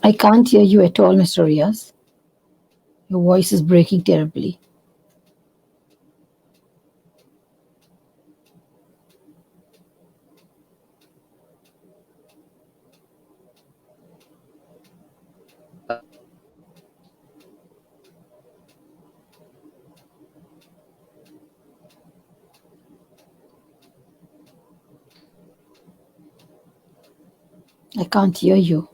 I can't hear you at all, Mr. Riaz. Your voice is breaking terribly. I can't hear you.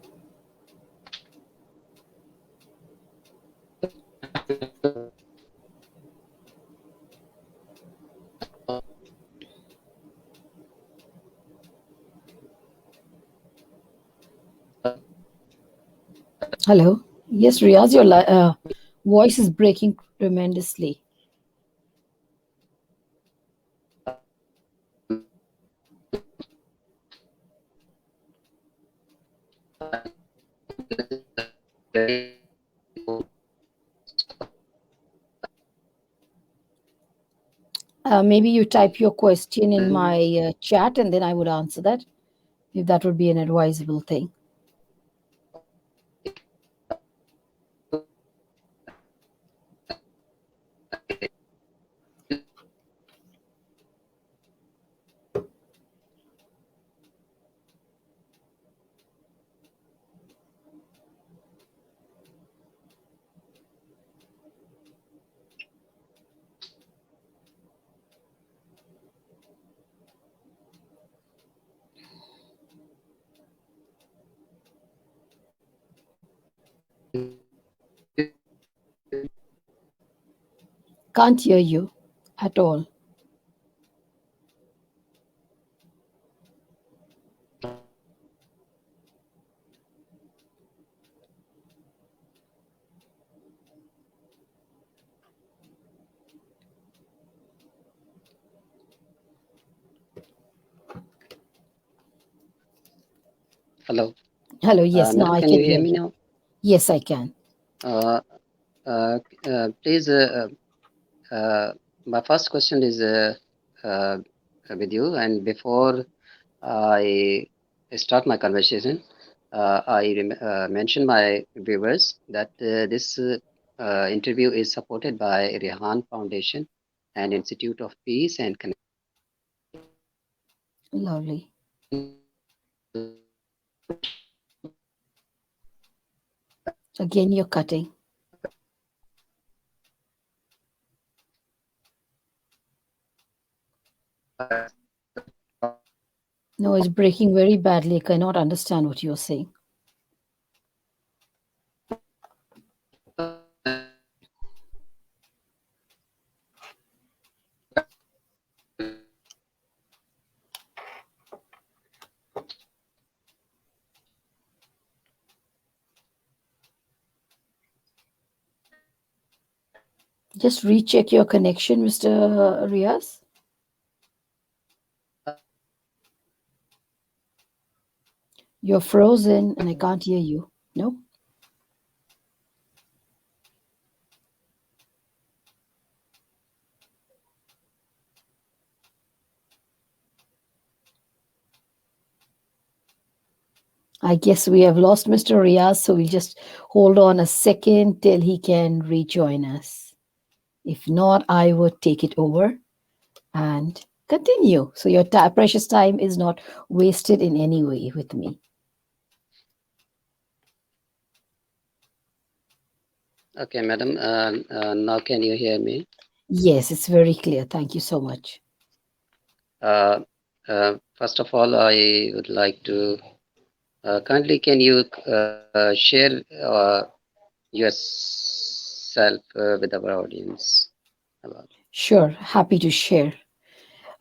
Hello? Yes, Riaz, your voice is breaking tremendously. Maybe you type your question in my chat and then I would answer that, if that would be an advisable thing. Can't hear you at all. Hello. Hello, yes, now Madam, I can can you hear hear me you. now? Yes, I can. Please, my first question is uh, with you, and before I start my conversation, I mention my viewers that this interview is supported by Rehan Foundation and Institute of Peace and Lovely. Again, you're cutting. No, it's breaking very badly. I cannot understand what you're saying. Just recheck your connection, Mr. Riaz. You're frozen and I can't hear you. No? I guess we have lost Mr. Riaz, so we'll just hold on a second till he can rejoin us. If not, I would take it over and continue. So your precious time is not wasted in any way with me. Okay, madam. Now can you hear me? Yes, it's very clear. Thank you so much. Uh, First of all, I would like to kindly can you share yourself with our audience about. Sure, happy to share.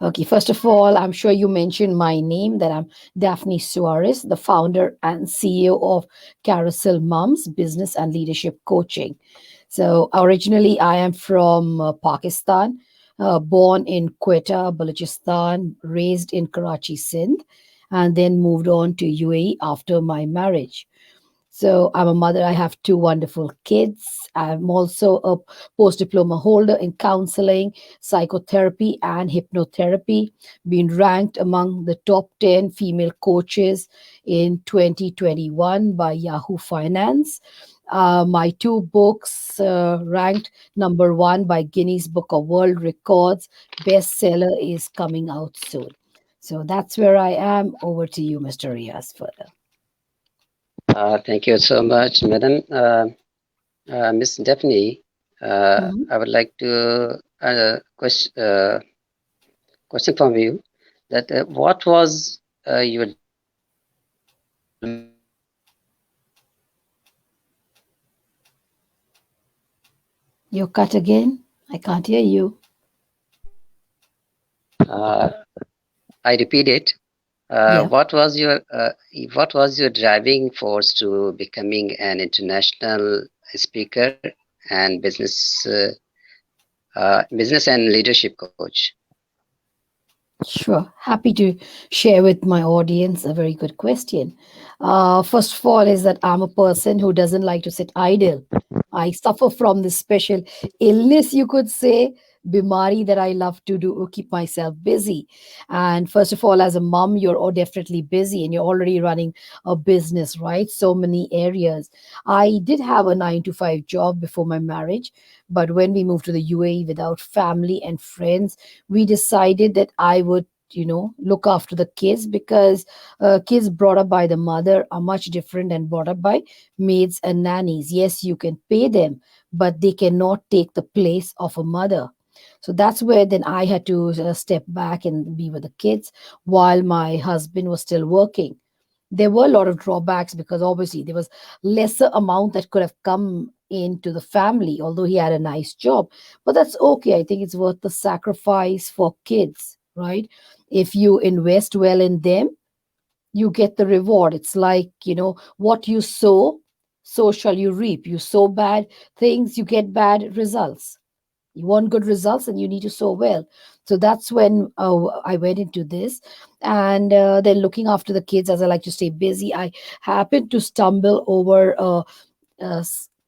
Okay, first of all, I'm sure you mentioned my name, that I'm Daphne Soares, the founder and CEO of Carousel Moms Business and Leadership Coaching. So, originally, I am from Pakistan, born in Quetta, Balochistan, raised in Karachi, Sindh, and then moved on to UAE after my marriage. So I'm a mother. I have two wonderful kids. I'm also a post diploma holder in counseling, psychotherapy, and hypnotherapy, being ranked among the top 10 female coaches in 2021 by Yahoo Finance. My two books ranked number one by Guinness Book of World Records. Bestseller is coming out soon. So that's where I am. Over to you, Mr. Riaz, further. Thank you so much, madam. Miss Daphne, Mhm. I would like to question from you that what was your driving force to becoming an international speaker and business You're and cut again. leadership I can't coach? hear you. Uh, I repeat it. Yeah. What was your driving force to becoming an international speaker and business and leadership coach? Sure. Happy to share with my audience a very good question. First of all, is that I'm a person who doesn't like to sit idle. I suffer from this special illness, you could say, bimari, that I love to do keep myself busy. And first of all, as a mom, you're definitely busy and you're already running a business, right? So many areas. I did have a 9 to 5 job before my marriage, but when we moved to the UAE without family and friends, we decided that I would, look after the kids, because kids brought up by the mother are much different than brought up by maids and nannies. Yes, you can pay them, but they cannot take the place of a mother. So that's where then I had to step back and be with the kids while my husband was still working. There were a lot of drawbacks because obviously there was lesser amount that could have come into the family, although he had a nice job. But that's okay. I think it's worth the sacrifice for kids, right? If you invest well in them, you get the reward. It's like, what you sow, so shall you reap. You sow bad things, you get bad results. You want good results and you need to sow well. So that's when I went into this. And then looking after the kids, as I like to stay busy, I happened to stumble over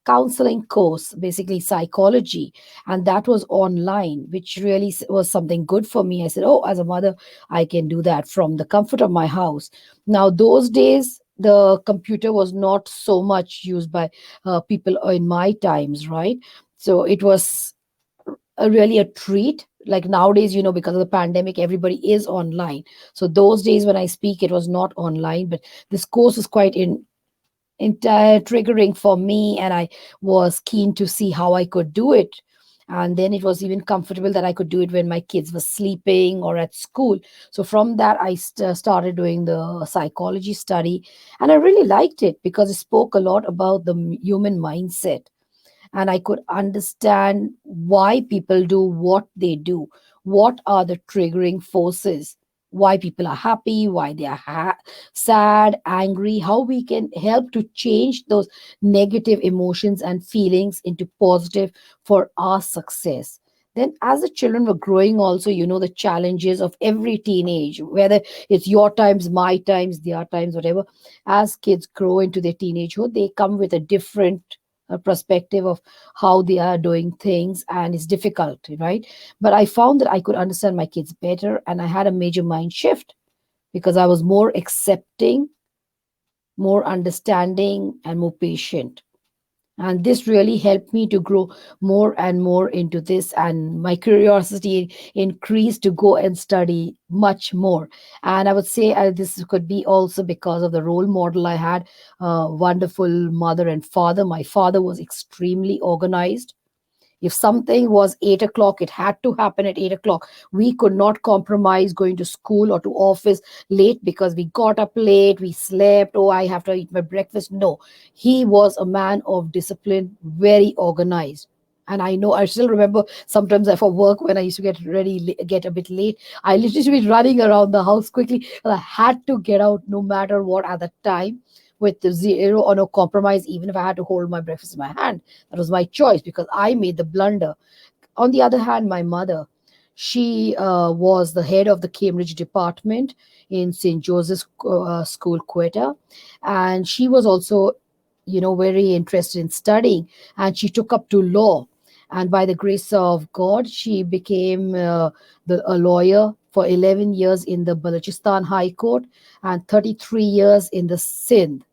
counseling course, basically psychology, and that was online, which really was something good for me. I said, oh, as a mother, I can do that from the comfort of my house. Now those days the computer was not so much used by people in my times, right? So it was really a treat. Like nowadays, because of the pandemic, everybody is online. So those days when I speak, it was not online, but this course is quite entire triggering for me, and I was keen to see how I could do it. And then it was even comfortable that I could do it when my kids were sleeping or at school. So from that, I started doing the psychology study, and I really liked it because it spoke a lot about the human mindset, and I could understand why people do what they do. What are the triggering forces? Why people are happy, why they are sad, angry, how we can help to change those negative emotions and feelings into positive for our success. Then, as the children were growing, also, the challenges of every teenage, whether it's your times, my times, their times, whatever. As kids grow into their teenagehood, they come with a different perspective of how they are doing things, and it's difficult, right? But I found that I could understand my kids better, and I had a major mind shift because I was more accepting more understanding, and more patient. And this really helped me to grow more and more into this, and my curiosity increased to go and study much more. And I would say this could be also because of the role model I had, wonderful mother and father. My father was extremely organized. If something was 8 o'clock, it had to happen at 8 o'clock. We could not compromise going to school or to office late because we got up late, we slept, oh, I have to eat my breakfast. No, he was a man of discipline, very organized. And I know, I still remember sometimes for work when I used to get ready, get a bit late, I literally used to be running around the house quickly. And I had to get out no matter what at the time, with the zero or no compromise, even if I had to hold my breakfast in my hand. That was my choice because I made the blunder. On the other hand, my mother, she was the head of the Cambridge department in St. Joseph's School, Quetta. And she was also, very interested in studying. And she took up to law. And by the grace of God, she became a lawyer for 11 years in the Balochistan High Court and 33 years in the Sindh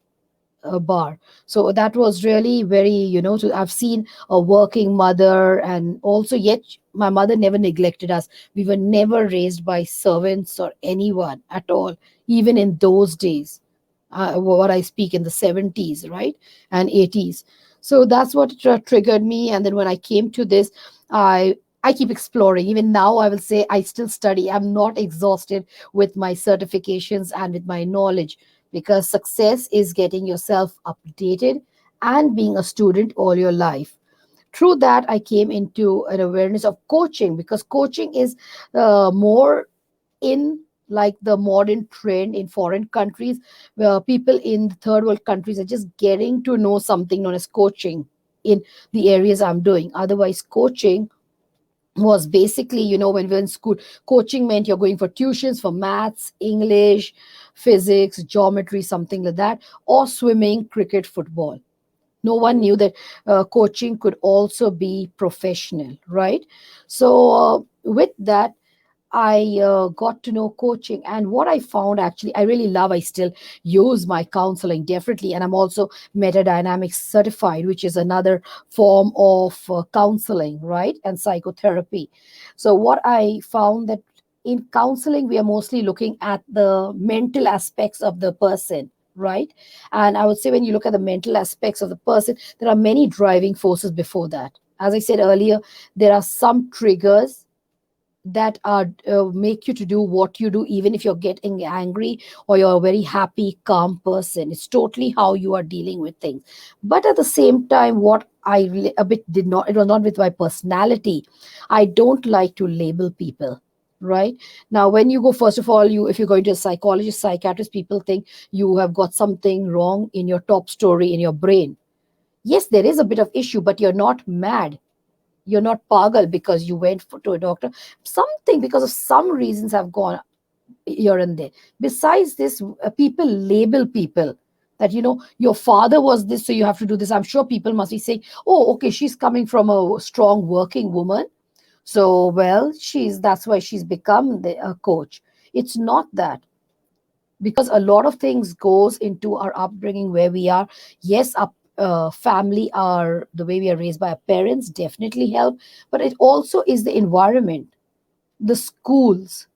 bar. So that was really very, so I've seen a working mother, and also, yet my mother never neglected us. We were never raised by servants or anyone at all, even in those days. What I speak in the 70s, right? And 80s. So that's what triggered me. And then when I came to this, I keep exploring. Even now, I will say I still study. I'm not exhausted with my certifications and with my knowledge, because success is getting yourself updated and being a student all your life. Through that, I came into an awareness of coaching, because coaching is more in like the modern trend in foreign countries, where people in the third world countries are just getting to know something known as coaching in the areas I'm doing. Otherwise, coaching was basically, when we were in school, coaching meant you're going for tuitions for maths, English, physics, geometry, something like that, or swimming, cricket, football. No one knew that coaching could also be professional, right? So with that, I got to know coaching, and what I found, actually I really love, I still use my counseling definitely, and I'm also metadynamics certified, which is another form of counseling, right? And psychotherapy. So what I found that in counseling, we are mostly looking at the mental aspects of the person, right? And I would say when you look at the mental aspects of the person, there are many driving forces before that. As I said earlier, there are some triggers that are make you to do what you do, even if you're getting angry or you're a very happy, calm person. It's totally how you are dealing with things. But at the same time, what I really a bit did not, it was not with my personality. I don't like to label people, right? Now, when you go, first of all, you if you're going to a psychologist, psychiatrist, people think you have got something wrong in your top story in your brain. Yes, there is a bit of issue, but you're not mad, you're not pagal because you went to a doctor. Something, because of some reasons, have gone here and there. Besides this, people label people that, your father was this, so you have to do this. I'm sure people must be saying, oh, okay, she's coming from a strong working woman, so well, that's why she's become a coach. It's not that, because a lot of things goes into our upbringing, where we are. Yes, our family, are the way we are raised by our parents, definitely help, but it also is the environment, the schools,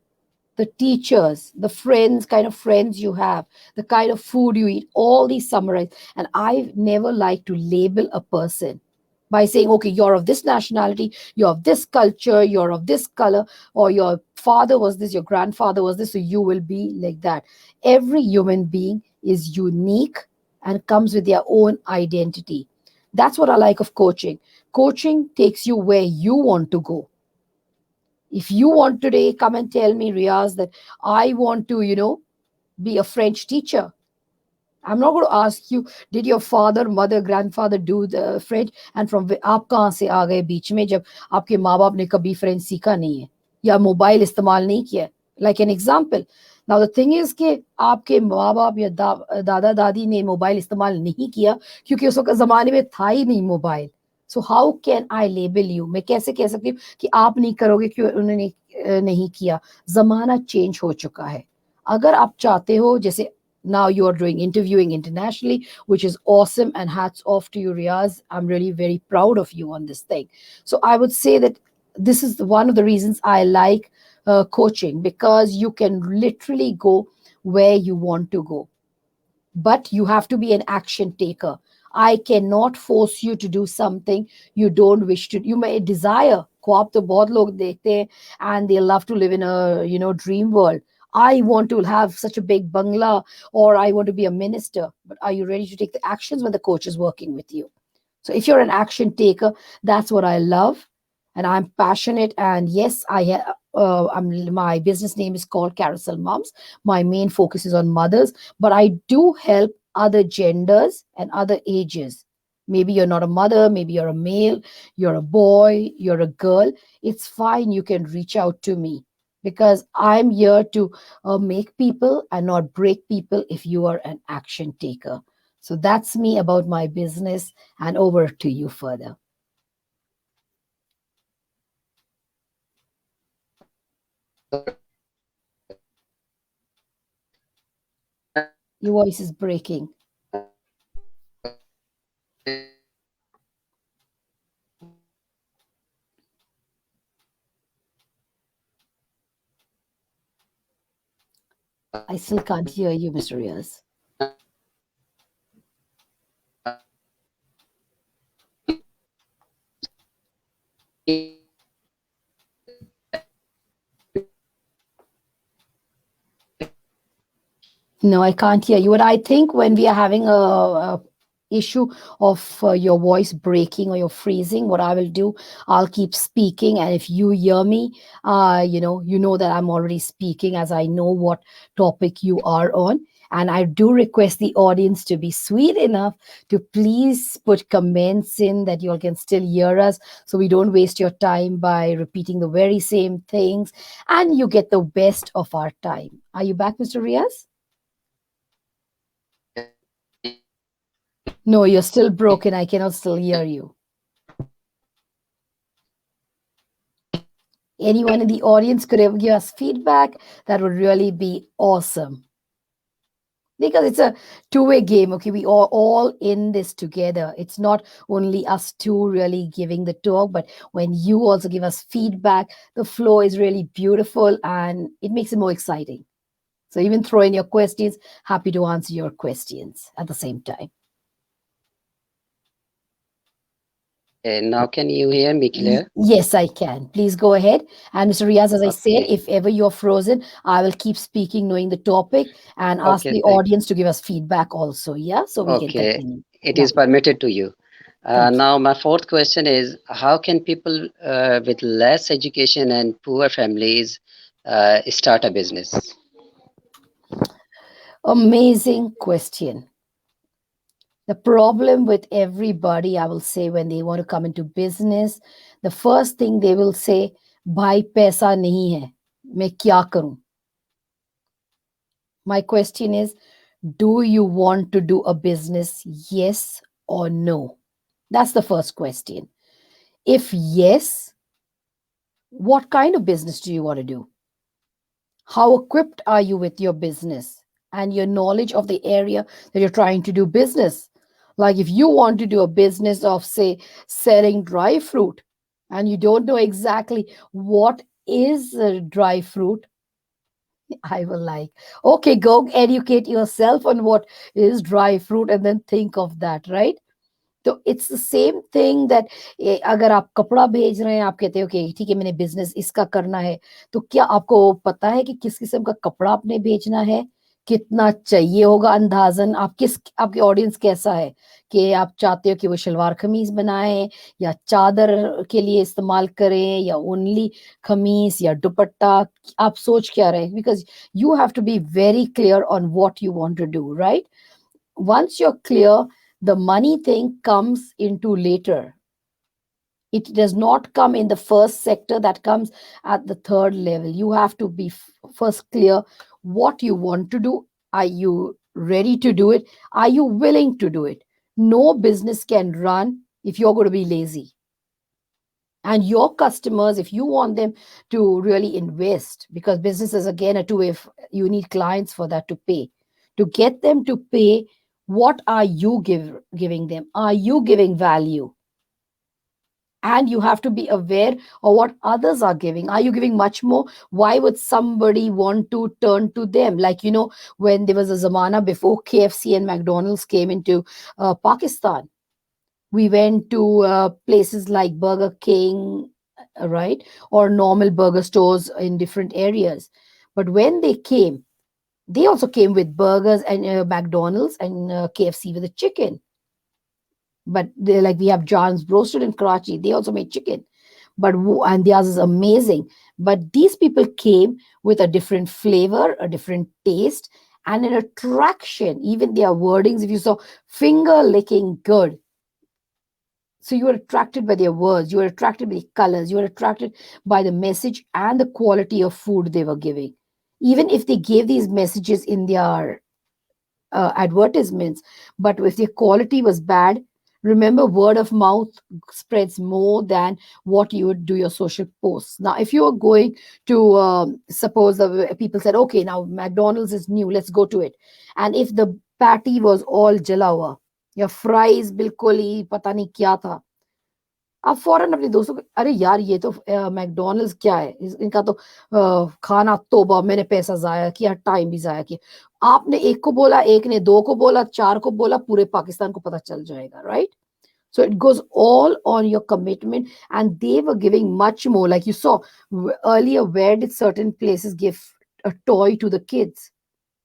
the teachers, the friends, kind of friends you have, the kind of food you eat, all these summarize. And I never like to label a person by saying, okay, you're of this nationality, you're of this culture, you're of this color, or your father was this, your grandfather was this, so you will be like that. Every human being is unique and comes with their own identity. That's what I like of coaching. Coaching takes you where you want to go. If you want today, come and tell me, Riaz, that I want to, be a French teacher. I'm not going to ask you, did your father, mother, grandfather do the French? And from आप कहाँ से आ गए बीच में, जब आपके माँ बाप ने कभी फ्रेंच सीखा नहीं है या मोबाइल इस्तेमाल नहीं किया? Like an example. Now the thing is कि आपके माँ बाप या दादा दादी ने मोबाइल इस्तेमाल नहीं किया क्योंकि उस वक्त ज़माने में था ही नहीं mobile. So how can I label you? मैं कैसे कह सकती हूँ कि आप नहीं करोगे क्यों उन्होंने नहीं किया? ज़माना चेंज हो चुका है. अगर आप चाहते हो, जैसे Now you are doing interviewing internationally, which is awesome. And hats off to you, Riaz. I'm really very proud of you on this thing. So I would say that this is one of the reasons I like coaching, because you can literally go where you want to go, but you have to be an action taker. I cannot force you to do something you don't wish to. You may desire. ख्वाब तो बहुत लोग देखते हैं and they love to live in a dream world. I want to have such a big bungalow, or I want to be a minister. But are you ready to take the actions when the coach is working with you? So if you're an action taker, that's what I love, and I'm passionate. And yes, my business name is called Carousel Moms. My main focus is on mothers, but I do help other genders and other ages. Maybe you're not a mother, maybe you're a male, you're a boy, you're a girl. It's fine. You can reach out to me, because I'm here to make people and not break people if you are an action taker. So that's me about my business, and over to you further. Your voice is breaking. I still can't hear you, Mr. Riaz. No, I can't hear you. And I think when we are having a issue of your voice breaking or you're freezing, what I will do, I'll keep speaking. And if you hear me, you know that I'm already speaking, as I know what topic you are on. And I do request the audience to be sweet enough to please put comments in that you all can still hear us, so we don't waste your time by repeating the very same things, and you get the best of our time. Are you back, Mr. Riaz? No, you're still broken. I cannot still hear you. Anyone in the audience could have give us feedback, that would really be awesome. Because it's a two-way game, okay? We are all in this together. It's not only us two really giving the talk, but when you also give us feedback, the flow is really beautiful and it makes it more exciting. So even throw in your questions, happy to answer your questions at the same time. Now can you hear me clear? Yes, I can. Please go ahead. And Mr. Riaz, as I said, Okay. if ever you're frozen, I will keep speaking, knowing the topic, and ask Okay. the audience to give us feedback also. Yeah, so we can Okay. continue. It is Lovely. permitted to you. Thank you. Now, my fourth question is, how can people with less education and poor families start a business? Amazing question. The problem with everybody, I will say, when they want to come into business, the first thing they will say, "Bhai paisa nahi hai, मैं क्या करूं?" My question is, do you want to do a business? Yes or no? That's the first question. If yes, what kind of business do you want to do? How equipped are you with your business and your knowledge of the area that you're trying to do business? Like if you want to do a business of, say, selling dry fruit, and you don't know exactly what is dry fruit, I will like, okay, go educate yourself on what is dry fruit and then think of that, right? तो it's the same thing that अगर आप कपड़ा भेज रहे हैं, आप कहते हो कि ठीक है मैंने बिजनेस इसका करना है, तो क्या आपको पता है कि किस किस्म का कपड़ा आपने भेजना है, कितना चाहिए होगा अंदाजन, आपके ऑडियंस कैसा है, कि आप चाहते हो कि वो शलवार कमीज बनाएं या चादर के लिए इस्तेमाल करें या ओनली कमीज या दुपट्टा, आप सोच क्या रहे, because you have to be very clear on what you want to do, right? Once you're clear, the money thing comes into later. It does not come in the first sector, that comes at the third level. You have to be first clear what you want to do. Are you ready to do it? Are you willing to do it? No business can run if you're going to be lazy. And your customers, if you want them to really invest, because business is again a two-way, you need clients for that to pay, to get them to pay. What are you giving them? Are you giving value? And you have to be aware of what others are giving. Are you giving much more? Why would somebody want to turn to them? Like, when there was a zamana before KFC and McDonald's came into Pakistan, we went to places like Burger King, right? Or normal burger stores in different areas. But when they also came with burgers and McDonald's and KFC with the chicken. But they like we have John's Roasted in Karachi. They also made chicken, and theirs is amazing. But these people came with a different flavor, a different taste, and an attraction. Even their wordings, if you saw, finger licking good. So you were attracted by their words, you were attracted by the colors, you were attracted by the message and the quality of food they were giving. Even if they gave these messages in their advertisements, but if their quality was bad, remember, word of mouth spreads more than what you would do your social posts. Now, if you are going to suppose the people said, okay, now McDonald's is new, let's go to it. And if the patty was all jalawa, your fries बिल्कुल ही पता नहीं क्या था, आप फौरन अपने दोस्तों को, अरे यार ये तो मैकडोनल्ड्स क्या है, इनका तो खाना तोबा, मैंने पैसा जाया किया, टाइम भी जाया किया. आपने एक को बोला, एक ने दो को बोला, चार को बोला, पूरे पाकिस्तान को पता चल जाएगा, right? So it goes all on your commitment, and they were giving much more. Like you saw earlier, where did certain places give a toy to the kids?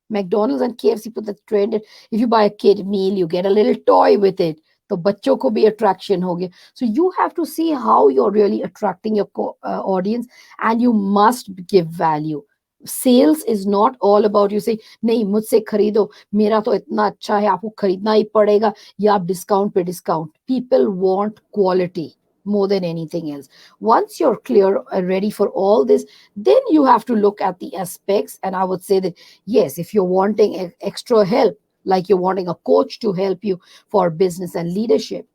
McDonald's and KFC put the trend. If you buy a kid meal, you get a little toy with it. तो बच्चों को भी attraction हो गया. So you have to see how you're really attracting your audience, and you must give value. Sales is not all about you say नहीं मुझसे खरीदो, मेरा तो इतना अच्छा है, आपको खरीदना ही पड़ेगा, या आप डिस्काउंट पे discount. People want quality more than anything else. Once you're clear and ready for all this, then you have to look at the aspects. And I would say that, yes, if you're wanting extra help, like you're wanting a coach to help you for business and leadership,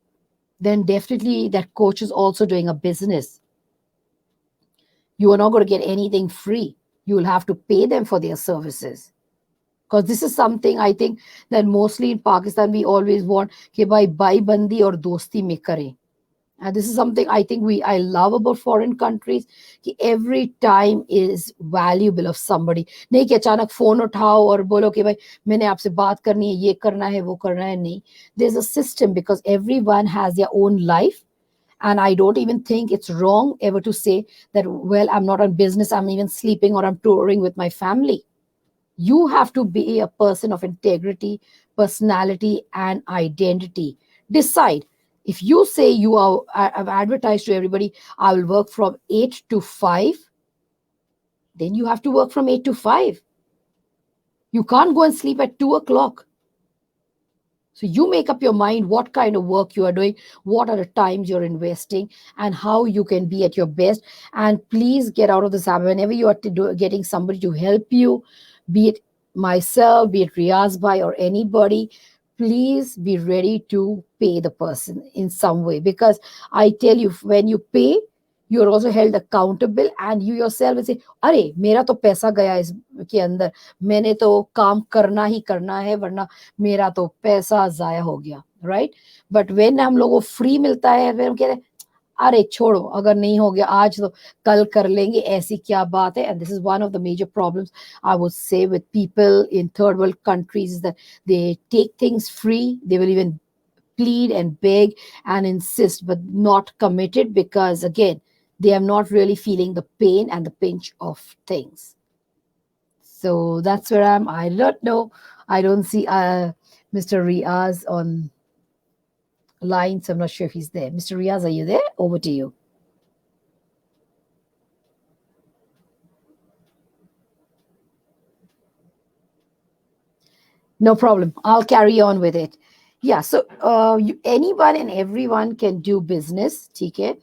then definitely that coach is also doing a business. You are not going to get anything free. You will have to pay them for their services. Because this is something I think that mostly in Pakistan we always want कि भाई भाई बंदी और दोस्ती में करें. And this is something I think I love about foreign countries. कि every time is valuable of somebody. नहीं कि अचानक फोन उठाओ और बोलो कि भाई मैंने आपसे बात करनी है, ये करना है, वो करना है. नहीं. There's a system, because everyone has their own life. And I don't even think it's wrong ever to say that, well, I'm not on business, I'm even sleeping, or I'm touring with my family. You have to be a person of integrity, personality, and identity. Decide. If you say I've advertised to everybody, I will work from 8 to 5, then you have to work from 8 to 5. You can't go and sleep at 2 o'clock. So you make up your mind what kind of work you are doing, what are the times you're investing, and how you can be at your best. And please get out of this habit. Whenever you are getting somebody to help you, be it myself, be it Riaz Bhai or anybody, please be ready to pay the person in some way. Because I tell you, when you pay, you're also held accountable, and you yourself will say, अरे मेरा तो पैसा गया इसके अंदर, मैंने तो काम करना ही करना है, वरना मेरा तो पैसा जाया हो गया, राइट? बट व्हेन हम लोगों को फ्री मिलता है, फिर हम कह रहे हैं अरे छोड़ो, अगर नहीं हो गया आज तो कल कर लेंगे, ऐसी क्या बात है. And this is one of the major problems I would say with people in third world countries, that they take things free. They will even plead and beg and insist, but not committed, because again, they are not really feeling the pain and the pinch of things. So that's where I don't know. I don't see Mr. Riaz on line, so I'm not sure if he's there. Mr. Riaz, are you there? Over to you. No problem. I'll carry on with it. Yeah, so anyone and everyone can do business, ठीक है.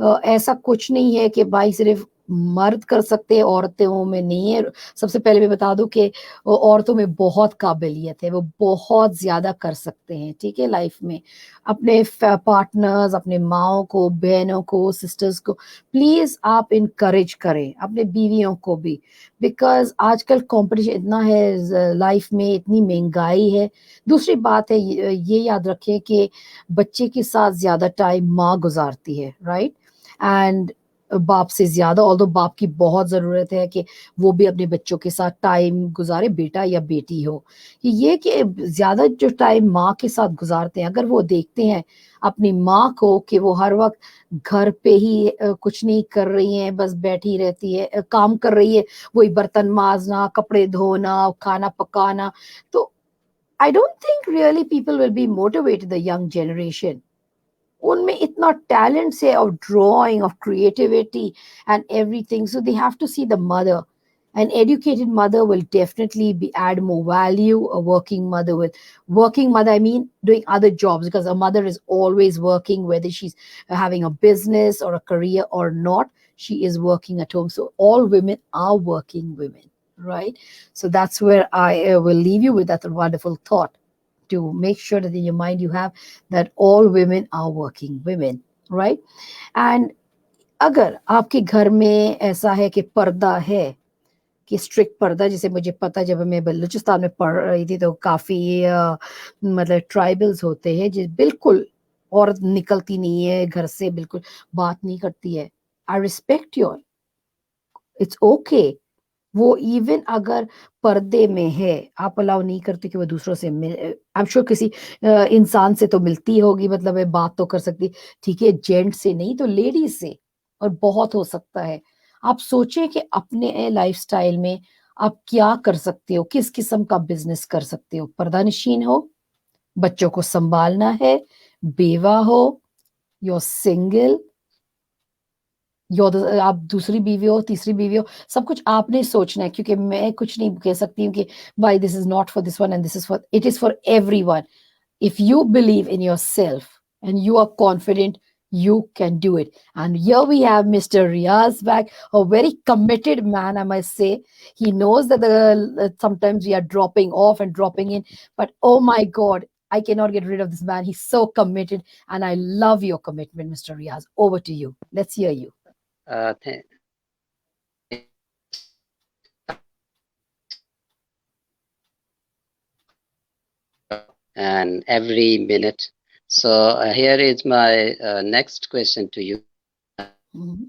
ऐसा कुछ नहीं है कि भाई सिर्फ मर्द कर सकते हैं, औरतों में नहीं है। सबसे पहले मैं बता दूं कि औरतों में बहुत काबिलियत है, वो बहुत ज्यादा कर सकते हैं, ठीक है, लाइफ में। अपने पार्टनर्स, अपने माओ को, बहनों को, सिस्टर्स को प्लीज आप इनकरेज करें, अपने बीवियों को भी। बिकॉज आजकल कंपटीशन इतना है लाइफ में, इतनी महंगाई है। दूसरी बात है, ये याद रखें कि बच्चे के साथ ज्यादा टाइम माँ गुजारती है, राइट, एंड बाप से ज्यादा। ऑल्दो बाप की बहुत जरूरत है कि वो भी अपने बच्चों के साथ टाइम गुजारे, बेटा या बेटी हो। ये कि ज्यादा जो टाइम माँ के साथ गुजारते हैं, अगर वो देखते हैं अपनी माँ को कि वो हर वक्त घर पे ही कुछ नहीं कर रही है, बस बैठी रहती है, काम कर रही है, वही बर्तन माजना, कपड़े धोना, खाना पकाना, तो I don't think really people will be motivated, the young generation. उनमें इतना टैलेंट है of drawing, of creativity and everything, so they have to see the mother. An educated mother will definitely be add more value. A working mother will, working mother, I mean doing other jobs, because a mother is always working, whether she's having a business or a career or not, she is working at home. So all women are working women, right? So that's where I will leave you with that wonderful thought, to make sure that in your mind you have that all women are working women, right? And अगर आपके घर में ऐसा है कि पर्दा है, कि स्ट्रिक्ट पर्दा, जैसे मुझे पता, जब मैं बलूचिस्तान में पढ़ रही थी तो काफी मतलब ट्राइबल्स होते हैं जिस बिल्कुल औरत निकलती नहीं है घर से, बिल्कुल बात नहीं करती है। I respect your, it's okay. वो इवन अगर पर्दे में है, आप अलाउ नहीं करते कि वो दूसरों से मिल, आई एम श्योर किसी इंसान से तो मिलती होगी, मतलब है बात तो कर सकती, ठीक है, जेंट से नहीं तो लेडीज से, और बहुत हो सकता है। आप सोचें कि अपने लाइफस्टाइल में आप क्या कर सकते हो, किस किस्म का बिजनेस कर सकते हो। पर्दानशीन हो, बच्चों को संभालना है, बेवा हो, योर सिंगल, आप दूसरी बीवी हो, तीसरी बीवी हो, सब कुछ आपने सोचना है। क्योंकि मैं कुछ नहीं कह सकती हूँ कि भाई this is not for this one and this is for, it is for everyone. If you believe in yourself and you are confident, you can do it. And here we have Mr. Riaz back, a very committed man, I must say. He knows that sometimes we are dropping off and dropping in, but oh my God, I cannot get rid of this man. He's so committed, and I love your commitment, Mr. Riaz. Over to you. Let's hear you. And every minute. So here is my next question to you. Mhm.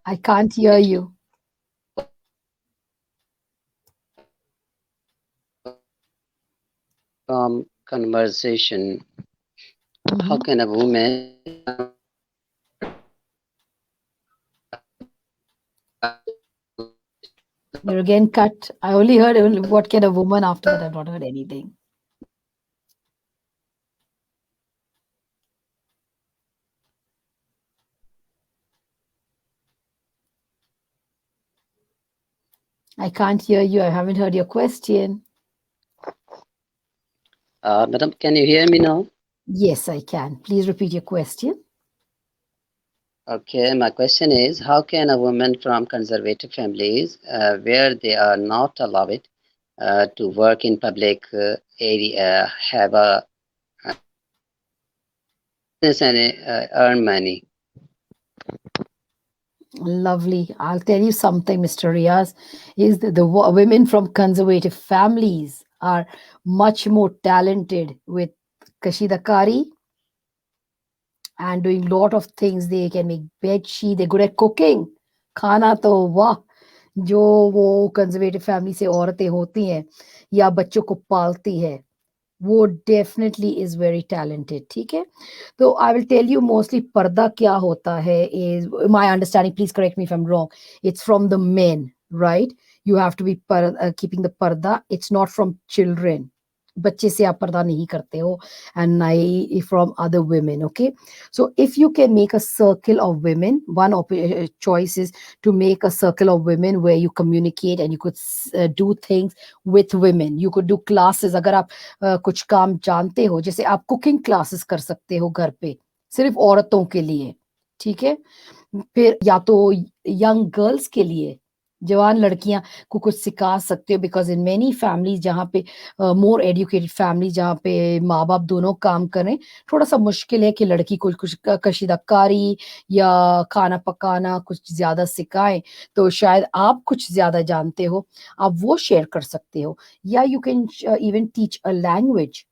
I can't hear you. From conversation, how Mhm. can a woman You're again cut. I only heard what kind of woman. After that, I've not heard anything. I can't hear you. I haven't heard your question. Madam, can you hear me now? Yes, I can. Please repeat your question. Okay, my question is, how can a woman from conservative families, where they are not allowed to work in public area, have a business and earn money? Lovely. I'll tell you something, Mr. Riaz, is that the women from conservative families are much more talented with kashidakari and doing lot of things. They can make bed sheet. They're good at cooking. खाना तो वाह, जो वो conservative family से औरतें होती हैं या बच्चों को पालती है, वो डेफिनेटली इज वेरी टैलेंटेड, ठीक है। तो I will tell you mostly पर्दा क्या होता है, is my understanding, please correct me if I am wrong, it's from the men, right? You have to be keeping the parda, it's not from children, بچے سے آپ پردہ نہیں کرتے ہو and نہ from other women. Okay, so if you can make a circle of women, one choice is to make a circle of women where you communicate and you could do things with women. You could do classes. اگر آپ کچھ کام جانتے ہو, جیسے آپ cooking classes کر سکتے ہو گھر پہ صرف عورتوں کے لیے, ٹھیک ہے. پھر یا تو ینگ گرلس کے لیے, جوان لڑکیاں کو کچھ سکھا سکتے ہو, بیکاز ان مینی فیملیز جہاں پہ مور ایڈوکیٹڈ فیملی جہاں پہ ماں باپ دونوں کام کریں, تھوڑا سا مشکل ہے کہ لڑکی کو کچھ کشیدہ کاری یا کھانا پکانا کچھ زیادہ سکھائیں. تو شاید آپ کچھ زیادہ جانتے ہو, آپ وہ شیئر کر سکتے ہو. یا you can even teach a language.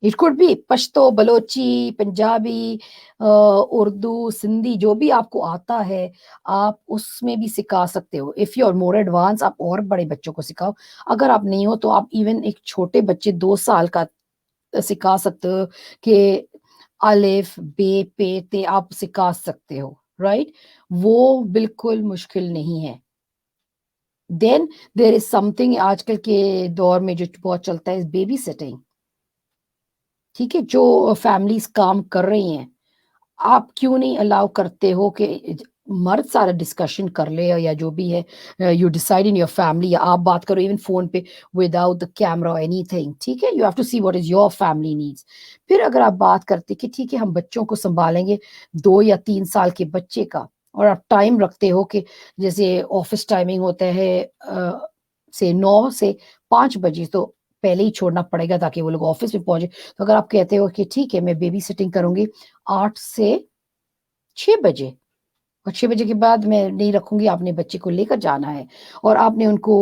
It could be Pashto, Balochi, Punjabi, Urdu, Sindhi, جو بھی آپ کو آتا ہے آپ اس میں بھی سکھا سکتے ہو. If you are more advance آپ اور بڑے بچوں کو سکھاؤ. اگر آپ نہیں ہو تو آپ ایون ایک چھوٹے بچے 2 سال کا سکھا سکتے ہو کہ الف بے پے تے آپ سکھا سکتے ہو, رائٹ. وہ بالکل مشکل نہیں ہے. دین دیر از سم تھنگ آج کل کے دور میں جو بہت چلتا ہے, بیبی سٹنگ. ٹھیک ہے, جو فیملیز کام کر رہی ہیں, آپ کیوں نہیں الاؤ کرتے ہو کہ مرد سارا ڈسکشن کر لے یا جو بھی ہے, you decide in your family, یا آپ بات کرو ایون فون پہ وداؤٹ دا کیمرا اینی تھنگ, ٹھیک ہے. You have to see what is your family needs. پھر اگر آپ بات کرتے کہ ٹھیک ہے ہم بچوں کو سنبھالیں گے 2 یا 3 سال کے بچے کا, اور آپ ٹائم رکھتے ہو کہ جیسے آفس ٹائمنگ ہوتا ہے سے 9 سے 5 بجے, تو پہلے ہی چھوڑنا پڑے گا تاکہ وہ لوگ آفس میں پہنچے. تو اگر آپ کہتے ہو کہ ٹھیک ہے میں بیبی سٹنگ کروں گی 8 سے 6 بجے, اور 6 بجے کے بعد میں نہیں رکھوں گی, آپ نے بچے کو لے کر جانا ہے اور آپ نے ان کو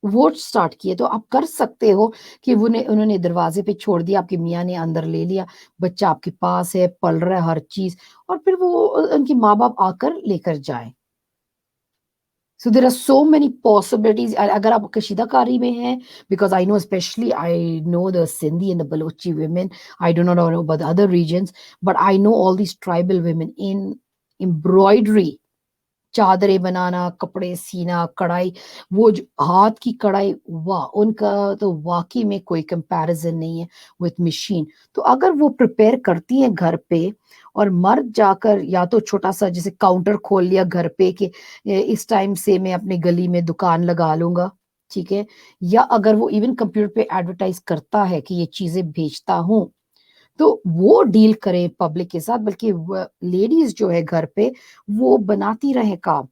ووٹ سٹارٹ کیے, تو آپ کر سکتے ہو کہ انہوں نے دروازے پہ چھوڑ دیا, آپ کے میاں نے اندر لے لیا, بچہ آپ کے پاس ہے, پل رہا ہے ہر چیز, اور پھر وہ ان کے ماں باپ آ کر لے کر جائیں. So there are so many possibilities. اگر آپ کشیدہ کاری میں ہیں, because I know especially I know the Sindhi and the Balochi women. I do not know about the other regions, but I know all these tribal women in embroidery. چادریں بنانا, کپڑے سینا, کڑھائی, وہ جو ہاتھ کی کڑھائی, واہ, ان کا تو واقعی میں کوئی کمپیریزن نہیں ہے وتھ مشین. تو اگر وہ پریپیئر کرتی ہیں گھر پہ, اور مرد جا کر یا تو چھوٹا سا جیسے کاؤنٹر کھول لیا گھر پہ کہ اس ٹائم سے میں اپنے گلی میں دکان لگا لوں گا, ٹھیک ہے. یا اگر وہ ایون کمپیوٹر پہ ایڈورٹائز کرتا ہے کہ یہ چیزیں بھیجتا ہوں, تو وہ ڈیل کریں پبلک کے ساتھ, بلکہ لیڈیز جو ہے گھر پہ وہ بناتی رہیں کام.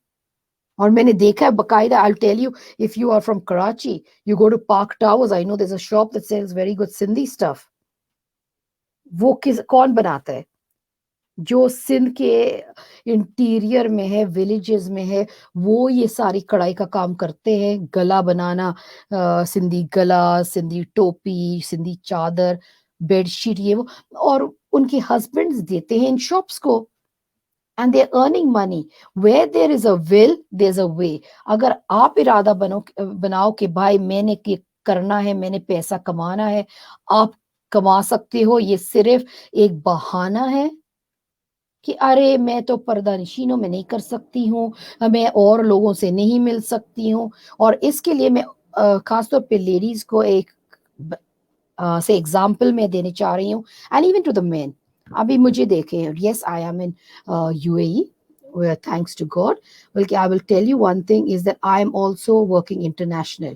اور میں نے دیکھا ہے باقاعدہ, I'll tell you, if you are from Karachi, you go to Park Towers, I know there's a shop that sells very good Sindhi stuff. وہ کون بناتا ہے؟ جو سندھ کے انٹیریئر میں ہے, ولیجز میں ہے, وہ یہ ساری کڑھائی کا کام کرتے ہیں. گلا بنانا, سندھی گلا, سندھی ٹوپی, سندھی چادر, بیڈ شیٹ, یہ وہ, اور ان کے ہسبینڈز دیتے ہیں ان شاپس کو. And they're earning money. Where there is a will, there's a way. اگر آپ ارادہ بناؤ کہ بھائی میں نے کرنا ہے, میں نے پیسہ کمانا ہے, آپ کما سکتے ہو. یہ صرف ایک بہانہ ہے کہ ارے میں تو پردہ نشینوں میں نہیں کر سکتی ہوں, میں اور لوگوں سے نہیں مل سکتی ہوں. اور اس کے لیے میں خاص طور پہ لیڈیز کو ایک سے ایگزامپل میں دینے چاہ رہی ہوں, and even to the man. ابھی مجھے دیکھیں, yes I am in UAE, thanks to God. بلکہ I will tell you one thing is that I am also working international.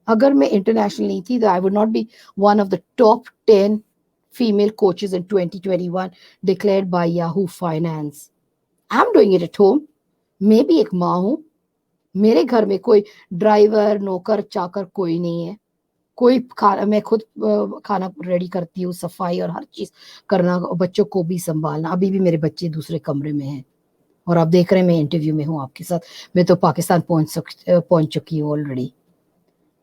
اگر میں انٹرنیشنل نہیں تھی, تو I would not be one of the top 10 female coaches in 2021 declared by Yahoo Finance. I'm doing it at home. میں بھی ایک ماں ہوں, میرے گھر میں کوئی ڈرائیور, نوکر, چاکر کوئی نہیں ہے. کوئی میں خود کھانا ریڈی کرتی ہوں, صفائی اور ہر چیز کرنا, بچوں کو بھی سنبھالنا. ابھی بھی میرے بچے دوسرے کمرے میں ہیں, اور آپ دیکھ رہے ہیں میں انٹرویو میں ہوں آپ کے ساتھ. میں تو پاکستان پہنچ چکی ہوں آلریڈی.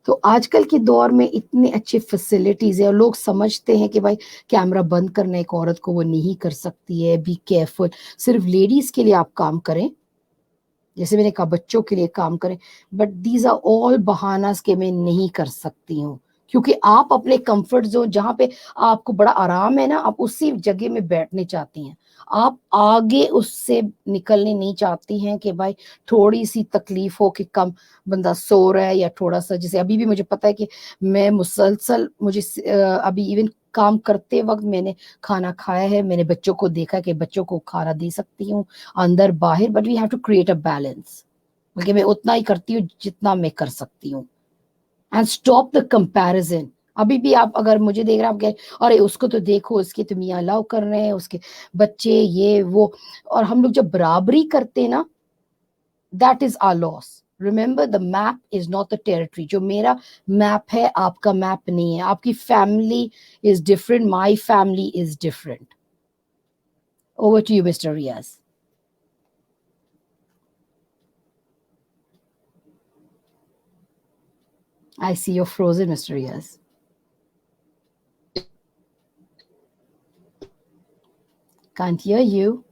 تو آج کل کے دور میں اتنے اچھے فیسلٹیز ہیں, اور لوگ سمجھتے ہیں کہ بھائی کیمرہ بند کرنا ایک عورت کو وہ نہیں کر سکتی ہے. Be careful. صرف لیڈیز کے لیے آپ کام کریں, جیسے میں نے کہا بچوں کے لیے کام کریں, بٹ دیز آر آل بہاناز کہ میں نہیں کر سکتی ہوں, क्योंकि आप अपने कंफर्ट जोन जहां पे आपको बड़ा आराम है ना, आप उसी जगह में बैठने चाहती हैं, आप आगे उससे निकलने नहीं चाहती हैं कि भाई थोड़ी सी तकलीफ हो कि कम बंदा सो रहा है या थोड़ा सा, जैसे अभी भी मुझे पता है कि मैं मुसलसल मुझे अभी इवन काम करते वक्त मैंने खाना खाया है, मैंने बच्चों को देखा कि बच्चों को खाना दे सकती हूँ अंदर बाहर, but we have to create a balance, बल्कि मैं उतना ही करती हूँ जितना मैं कर सकती हूँ। And stop the comparison. अभी भी आप अगर मुझे देख रहे हैं, आप कह अरे उसको तो देखो, उसके तो मियाँ लव कर रहे हैं, उसके बच्चे ये वो, और हम लोग जब बराबरी करते हैं ना, that is our loss. Remember the map is not the territory. जो मेरा मैप है आपका मैप नहीं है, आपकी family is different, my family is different. Over to you mister Riaz. I see you're frozen, Mr. Riaz. Can't hear you.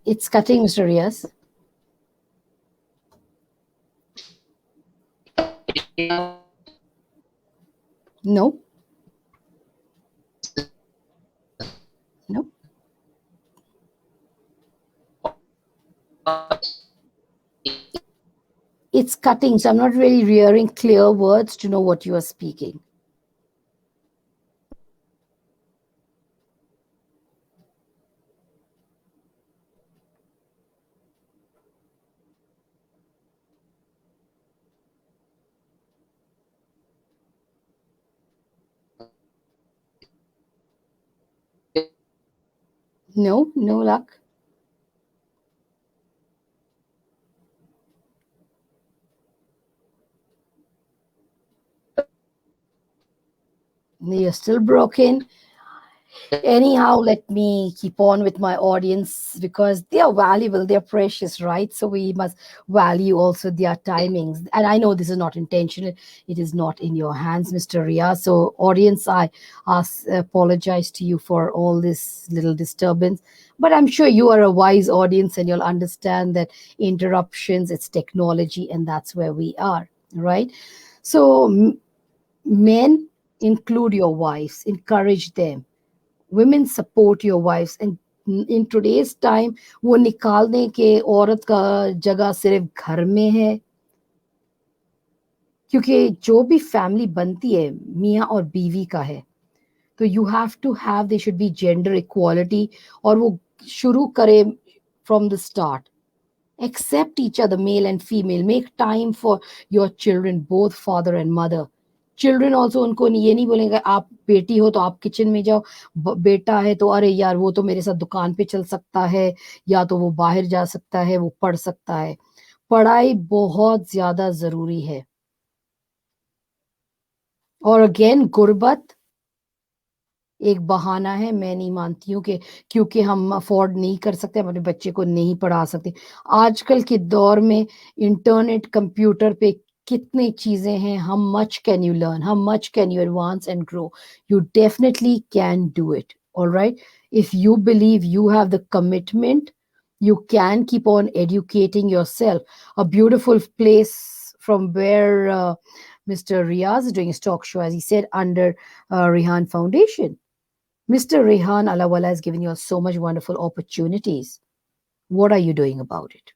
It's cutting, Mr. Riaz. No, no. It's cutting, so I'm not really hearing clear words to know what you are speaking. No, no luck. You're still broken. Anyhow, let me keep on with my audience because they are valuable, they're precious, right? So we must value also their timings. And I know this is not intentional, it is not in your hands, Mr. Ria. So, audience, I apologize to you for all this little disturbance. But I'm sure you are a wise audience and you'll understand that interruptions, it's technology, and that's where we are, right? So, men, include your wives, encourage them. Women support your wives, and in today's time वो निकाल दें कि औरत का जगह सिर्फ घर में है, क्योंकि जो भी फैमिली बनती है मियाँ और बीवी का है, तो you have to have, they should be gender equality, और वो शुरू करे from the start. Accept each other, male and female. Make time for your children, both father and mother. Children also, उनको ये नहीं बोलेंगे आप बेटी हो तो आप किचन में जाओ, बेटा है तो अरे यार वो तो मेरे साथ दुकान पे चल सकता है, या तो वो बाहर जा सकता है, वो पढ़ सकता है। पढ़ाई बहुत ज्यादा जरूरी है। और अगेन, गुर्बत एक बहाना है, मैं नहीं मानती हूँ कि क्योंकि हम अफोर्ड नहीं कर सकते, हम अपने बच्चे को नहीं पढ़ा सकते। आजकल के दौर में इंटरनेट, कंप्यूटर पे कितनी चीजें हैं, how much can you learn, how much can you advance and grow? You definitely can do it. All right, if you believe you have the commitment, you can keep on educating yourself. A beautiful place from where Mr. Riaz is doing his talk show, as he said, under Rihan Foundation. Mr. Rehan Alawala has given you so much wonderful opportunities. What are you doing about it?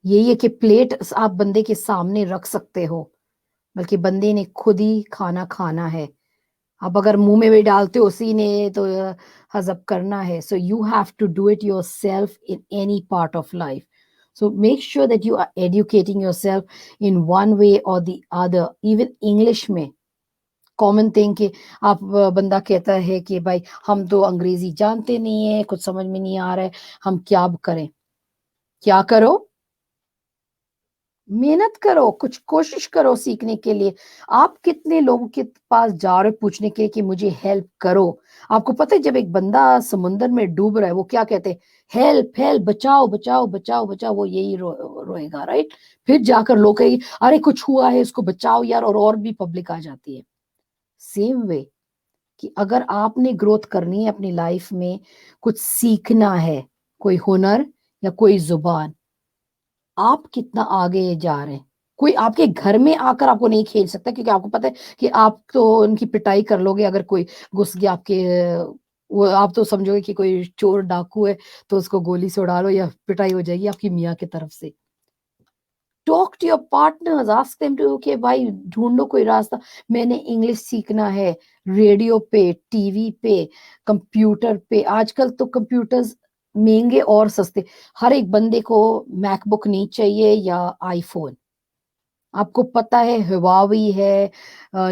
यही है कि plate आप बंदे के सामने रख सकते हो, बल्कि बंदे ने खुद ही खाना खाना है। अब अगर मुंह में भी डालते हो उसी ने तो हजम करना है। So you have to do it yourself in any part of life. So make sure that you are educating yourself in one way or the other. Even English में कॉमन थिंग कि आप बंदा कहता है कि भाई हम तो अंग्रेजी जानते नहीं है, कुछ समझ में नहीं आ रहा है, हम क्या करें? क्या करो? मेहनत करो, कुछ कोशिश करो सीखने के लिए। आप कितने लोगों के पास जा रहे हो पूछने के लिए कि मुझे हेल्प करो? आपको पता है जब एक बंदा समुंदर में डूब रहा है वो क्या कहते हैं? हेल्प हेल्प, बचाओ बचाओ बचाओ बचाओ, वो यही रोएगा, राइट? फिर जाकर लोग कहेंगे अरे कुछ हुआ है इसको बचाओ यार, और भी पब्लिक आ जाती है। सेम वे, کہ اگر آپ نے گروتھ کرنی ہے اپنی لائف میں، کچھ سیکھنا ہے، کوئی ہنر یا کوئی زبان، آپ کتنا آگے جا رہے ہیں. کوئی آپ کے گھر میں آ کر آپ کو نہیں کھیل سکتا، کیونکہ آپ کو پتہ ہے کہ آپ تو ان کی پٹائی کر لو گے. اگر کوئی گھس گیا آپ کے، وہ آپ تو سمجھو گے کہ کوئی چور ڈاکو ہے تو اس کو گولی سے اڑا لو یا پٹائی ہو جائے گی آپ کی میاں کی طرف سے. Talk to your partners, ask them to کہ بھائی ڈھونڈو کوئی راستہ. میں نے انگلش سیکھنا ہے، ریڈیو پہ، ٹی وی پہ، کمپیوٹر پہ. آج کل تو کمپیوٹرز مہنگے اور سستے. ہر ایک بندے کو میک بک نہیں چاہیے یا آئی فون. آپ کو پتا ہے ہواوی ہے،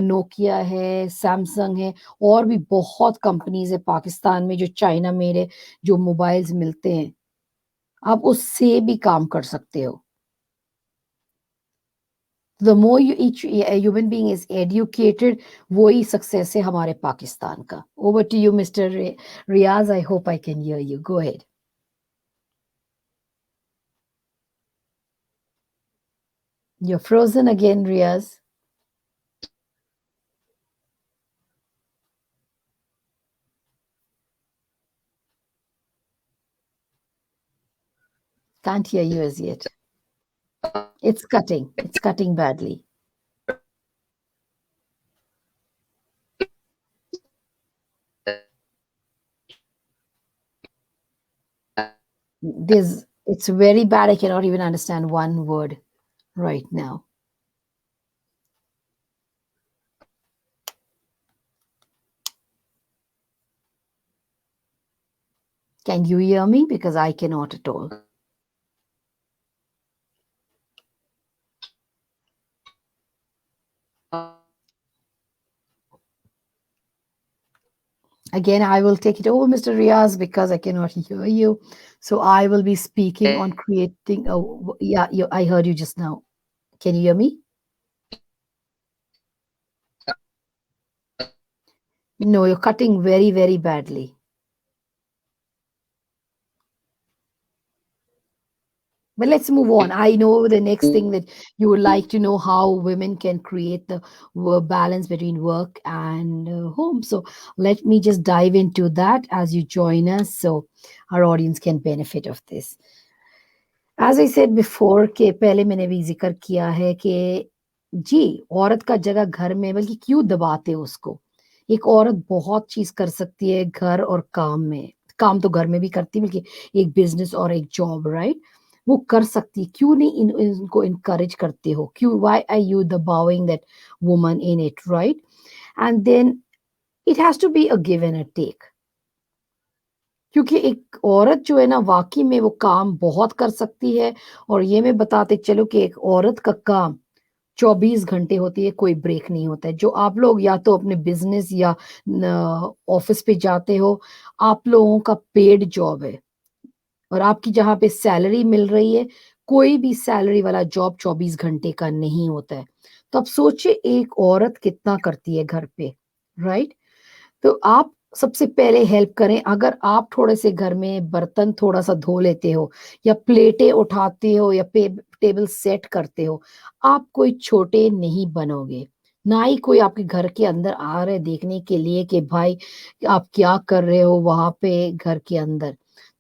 نوکیا ہے، سیمسنگ ہے، اور بھی بہت کمپنیز ہے پاکستان میں جو چائنا میڈ ہے، جو موبائلز ملتے ہیں. آپ اس سے بھی کام کر سکتے ہو. the more you each a human being is educated, وہی سکسیس ہے ہمارے پاکستان کا. Over to you, Mr. Riaz. I hope I can hear you. Go ahead. You're frozen again, Riaz. Can't hear you as yet. It's cutting. It's cutting badly. It's very bad. I cannot even understand one word right now. Can you hear me? Because I cannot at all. Again, I will take it over, Mr. Riaz, because I cannot hear you. So I will be speaking on creating. Oh, yeah, I heard you just now. Can you hear me? No, you're cutting very, very badly. But let's move on. I know the next thing that you would like to know how women can create the balance between work and home. So let me just dive into that as you join us so our audience can benefit of this. As I said before کہ پہلے میں نے بھی ذکر کیا ہے کہ جی عورت کا جگہ گھر میں، بلکہ کیوں دباتے اس کو. ایک عورت بہت چیز کر سکتی ہے گھر اور کام میں. کام تو گھر میں بھی کرتی بلکہ ایک بزنس اور ایک جاب، رائٹ، وہ کر سکتی. کیوں نہیں ان کو انکریج کرتے ہو؟ کیوں وائی آر یو دباؤنگ that woman in it, right? And then it has to be a give and a take. کیونکہ ایک عورت جو ہے نا واقعی میں وہ کام بہت کر سکتی ہے. اور یہ میں بتاتے چلو کہ ایک عورت کا کام 24 گھنٹے ہوتی ہے، کوئی بریک نہیں ہوتا ہے. جو آپ لوگ یا تو اپنے بزنس یا آفس پہ جاتے ہو، آپ لوگوں کا پیڈ جاب ہے اور آپ کی جہاں پہ سیلری مل رہی ہے، کوئی بھی سیلری والا جاب 24 گھنٹے کا نہیں ہوتا ہے. تو اب سوچے ایک عورت کتنا کرتی ہے گھر پہ، رائٹ؟ تو آپ سب سے پہلے ہیلپ کریں. اگر آپ تھوڑے سے گھر میں برتن تھوڑا سا دھو لیتے ہو یا پلیٹیں اٹھاتے ہو یا ٹیبل سیٹ کرتے ہو، آپ کوئی چھوٹے نہیں بنو گے. نہ ہی کوئی آپ کے گھر کے اندر آ رہے دیکھنے کے لیے کہ بھائی آپ کیا کر رہے ہو وہاں پہ گھر کے اندر.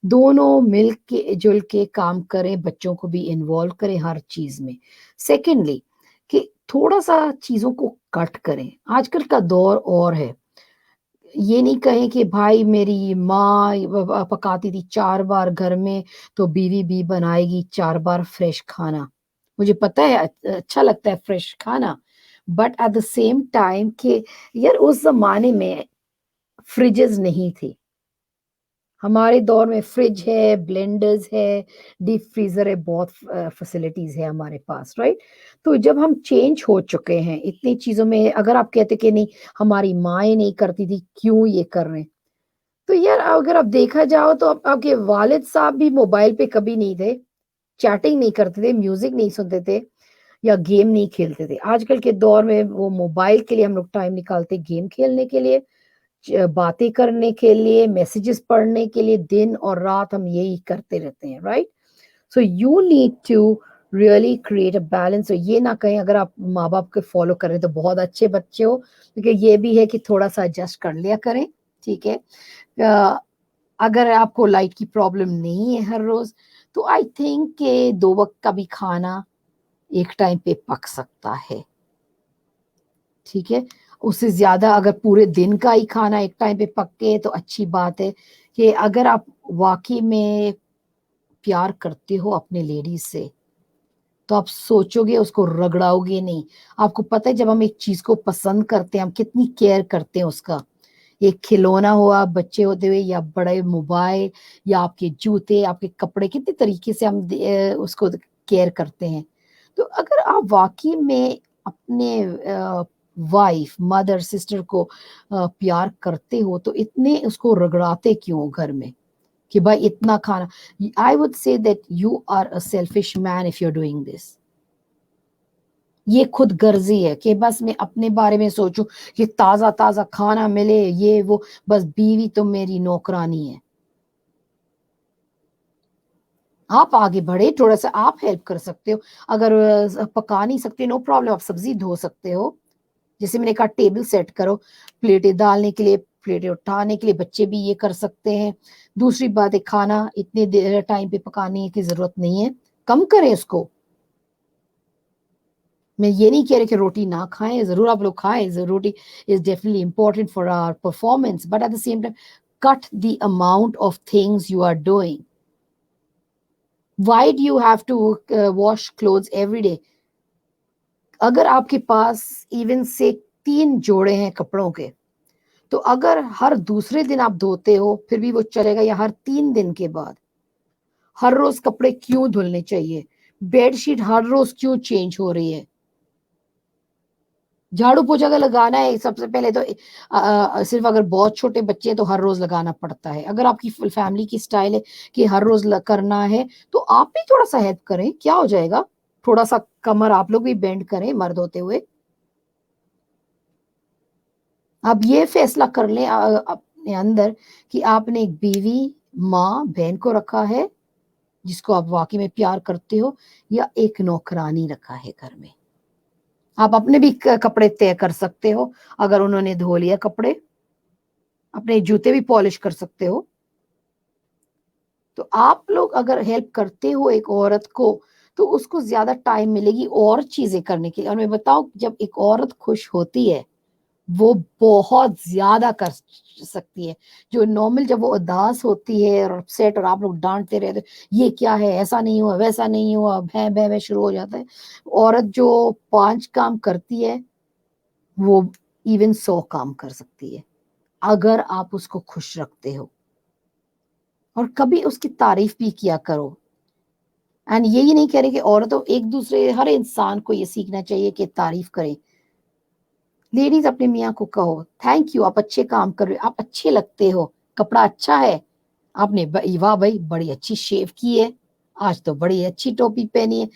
دونوں مل کے جل کے کام کریں، بچوں کو بھی انوالو کریں ہر چیز میں. سیکنڈلی کہ تھوڑا سا چیزوں کو کٹ کریں. آج کل کا دور اور ہے. یہ نہیں کہیں کہ بھائی میری ماں پکاتی تھی 4 بار گھر میں تو بیوی بھی بنائے گی 4 بار فریش کھانا. مجھے پتا ہے اچھا لگتا ہے فریش کھانا، but at the same time کہ یار اس زمانے میں فریجز نہیں تھے. ہمارے دور میں فریج ہے، بلینڈرز ہے، ڈیپ فریزر ہے، بہت فیسلٹیز ہے ہمارے پاس، رائٹ؟ تو جب ہم چینج ہو چکے ہیں اتنی چیزوں میں، اگر آپ کہتے کہ نہیں ہماری مائیں نہیں کرتی تھی، کیوں یہ کر رہے ہیں؟ تو یار اگر آپ دیکھا جاؤ تو آپ کے والد صاحب بھی موبائل پہ کبھی نہیں تھے، چیٹنگ نہیں کرتے تھے، میوزک نہیں سنتے تھے یا گیم نہیں کھیلتے تھے. آج کل کے دور میں وہ موبائل کے لیے ہم لوگ ٹائم نکالتے، گیم کھیلنے کے لیے، باتیں کرنے کے لیے، میسیجز پڑھنے کے لیے. دن اور رات ہم یہی کرتے رہتے ہیں، right? So you need to really create a balance. اور یہ نہ کہیں اگر آپ ماں باپ کے فالو کر رہے ہیں تو بہت اچھے بچے ہو, کیونکہ یہ بھی ہے کہ تھوڑا سا ایڈجسٹ کر لیا کریں. ٹھیک ہے, اگر آپ کو لائٹ کی پرابلم نہیں ہے ہر روز, تو آئی تھنک کہ 2 وقت کا بھی کھانا ایک ٹائم پہ پک سکتا ہے. ٹھیک ہے, اس سے زیادہ اگر پورے دن کا ہی کھانا ایک ٹائم پہ پکے تو اچھی بات ہے. کہ اگر آپ واقعی میں پیار کرتے ہو اپنے لیڈیز سے تو آپ سوچو گے, اس کو رگڑاؤ گے نہیں. آپ کو پتہ ہے جب ہم ایک چیز کو پسند کرتے ہیں ہم کتنی کیئر کرتے ہیں اس کا. ایک کھلونا ہوا بچے ہوتے ہوئے, یا بڑے موبائل, یا آپ کے جوتے, آپ کے کپڑے, کتنے طریقے سے ہم اس کو کیئر کرتے ہیں. تو اگر آپ واقعی میں اپنے وائف, مدر, سسٹر کو پیار کرتے ہو تو اتنے اس کو رگڑاتے کیوں گھر میں کہ بھائی اتنا کھانا. I would say that you are a selfish man if you're doing this. یہ خود غرضی ہے کہ بس میں اپنے بارے میں سوچوں کہ تازہ تازہ کھانا ملے, یہ وہ, بس بیوی تو میری نوکرانی ہے. آپ آگے بڑھے, تھوڑا سا آپ ہیلپ کر سکتے ہو. اگر پکا نہیں سکتے نو پرابلم, آپ سبزی دھو سکتے ہو. جیسے میں نے کہا ٹیبل سیٹ کرو, پلیٹیں ڈالنے کے لیے, پلیٹیں اٹھانے کے لیے, بچے بھی یہ کر سکتے ہیں. دوسری بات ہے کھانا اتنے دیر ٹائم پہ پکانے کی ضرورت نہیں ہے, کم کریں اس کو. میں یہ نہیں کہہ رہی کہ روٹی نہ کھائیں, ضرور آپ لوگ کھائیں, roti is definitely important for our performance, but at the same time cut the amount of things you are doing. Why do you have to wash clothes every day? اگر آپ کے پاس ایون سے 3 جوڑے ہیں کپڑوں کے, تو اگر ہر دوسرے دن آپ دھوتے ہو پھر بھی وہ چلے گا, یا ہر 3 دن کے بعد. ہر روز کپڑے کیوں دھلنے چاہیے؟ بیڈ شیٹ ہر روز کیوں چینج ہو رہی ہے؟ جھاڑو پوچھا اگر لگانا ہے سب سے پہلے تو صرف اگر بہت چھوٹے بچے ہیں تو ہر روز لگانا پڑتا ہے. اگر آپ کی فیملی کی سٹائل ہے کہ ہر روز کرنا ہے تو آپ بھی تھوڑا سا ہیلپ کریں, کیا ہو جائے گا. تھوڑا سا کمر آپ لوگ بھی بینڈ کریں مرد ہوتے ہوئے. آپ یہ فیصلہ کر لیں اپنے اندر کہ آپ نے ایک بیوی, ماں, بہن کو رکھا ہے جس کو آپ واقعی میں پیار کرتے ہو, یا ایک نوکرانی رکھا ہے گھر میں. آپ اپنے بھی کپڑے طے کر سکتے ہو, اگر انہوں نے دھو لیا کپڑے, اپنے جوتے بھی پالش کر سکتے ہو. تو آپ لوگ اگر ہیلپ کرتے ہو ایک عورت کو تو اس کو زیادہ ٹائم ملے گی اور چیزیں کرنے کی. اور میں بتاؤں جب ایک عورت خوش ہوتی ہے وہ بہت زیادہ کر سکتی ہے. جو نارمل جب وہ اداس ہوتی ہے اور اپسیٹ, اور آپ لوگ ڈانٹتے رہتے یہ کیا ہے, ایسا نہیں ہوا, ویسا نہیں ہوا, بھیں بھیں بھیں شروع ہو جاتا ہے. عورت جو 5 کام کرتی ہے وہ ایون 100 کام کر سکتی ہے اگر آپ اس کو خوش رکھتے ہو. اور کبھی اس کی تعریف بھی کیا کرو. اینڈ یہی نہیں کہہ رہے کہ عورتوں, ایک دوسرے, ہر انسان کو یہ سیکھنا چاہیے کہ تعریف کریں. لیڈیز اپنے میاں کو کہو تھینک یو, آپ اچھے کام کر رہے ہو, آپ اچھے لگتے ہو, کپڑا اچھا ہے, آپ نے واہ بھائی بڑی اچھی شیو کی ہے, آج تو بڑی اچھی ٹوپی پہنی ہے.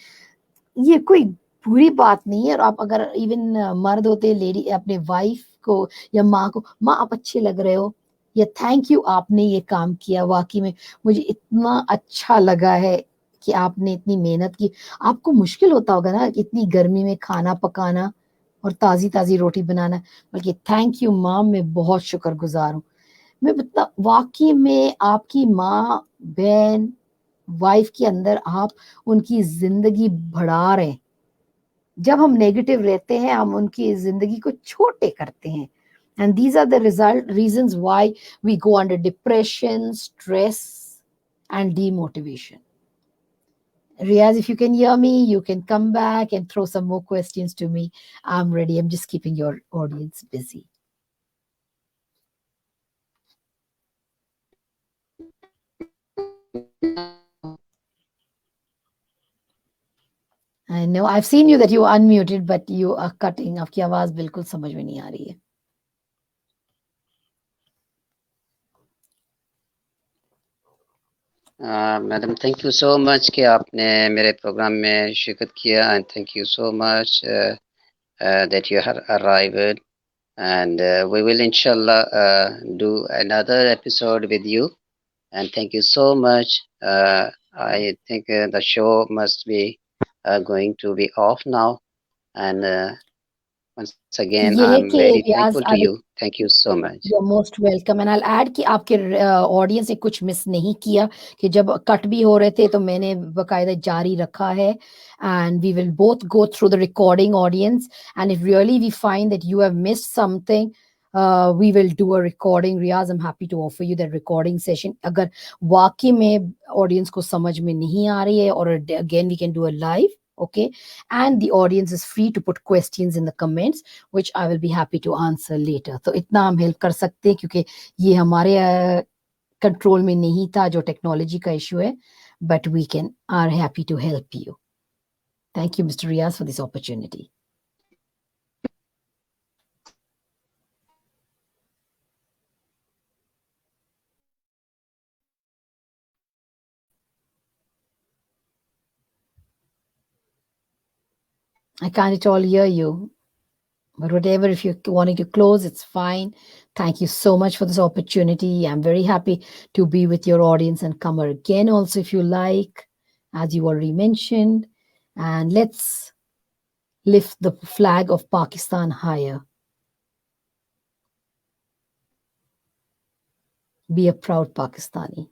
یہ کوئی بری بات نہیں ہے. اور آپ اگر ایون مرد ہوتے, لیڈی اپنے وائف کو یا ماں کو, ماں آپ اچھے لگ رہے ہو, یا تھینک یو آپ نے یہ کام کیا, واقعی میں مجھے اتنا اچھا لگا ہے کہ آپ نے اتنی محنت کی. آپ کو مشکل ہوتا ہوگا نا اتنی گرمی میں کھانا پکانا اور تازی تازی روٹی بنانا, بلکہ تھینک یو ماں, میں بہت شکر گزار ہوں. میں واقعی میں آپ کی ماں, بہن, وائف کے اندر آپ ان کی زندگی بڑھا رہے ہیں. جب ہم نیگیٹو رہتے ہیں ہم ان کی زندگی کو چھوٹے کرتے ہیں. And these are the reasons why we go under depression, stress, and demotivation. Riaz, if you can hear me, you can come back and throw some more questions to me. I'm ready. I'm just keeping your audience busy. I know. I've seen you that you are unmuted, but you are cutting. आपकी आवाज बिल्कुल समझ में नहीं आ रही है. Madam thank you so much کہ آپ نے میرے پروگرام میں شرکت کیا, and thank you so much that you have arrived, and we will انشاءاللہ do another episode with you, and thank you so much. I think the show must be going to be off now. And once again, ये I'm है very कि thankful to Riyaz you. Thank you so much. You're most welcome. And I'll add कि आपके audience ने कुछ miss नहीं किया कि जब कट भी हो रहे थे तो मैंने बकायदा जारी रखा है. And we will both go through the recording, audience. And if really we find that you have missed something, we will do a recording. Riaz, I'm happy to offer you that recording session. अगर वाकई में audience को समझ में नहीं आ रही है, or again we can do a live. Okay, and the audience is free to put questions in the comments, which I will be happy to answer later. तो इतना हम हेल्प कर सकते हैं क्योंकि ये हमारे कंट्रोल में नहीं था, जो टेक्नोलॉजी का इशू है, but we can are happy to help you. Thank you, Mr. Riaz, for this opportunity. I can't at all hear you. But whatever, if you're wanting to close, it's fine. Thank you so much for this opportunity. I'm very happy to be with your audience and come again also if you like, as you already mentioned. And let's lift the flag of Pakistan higher. Be a proud Pakistani.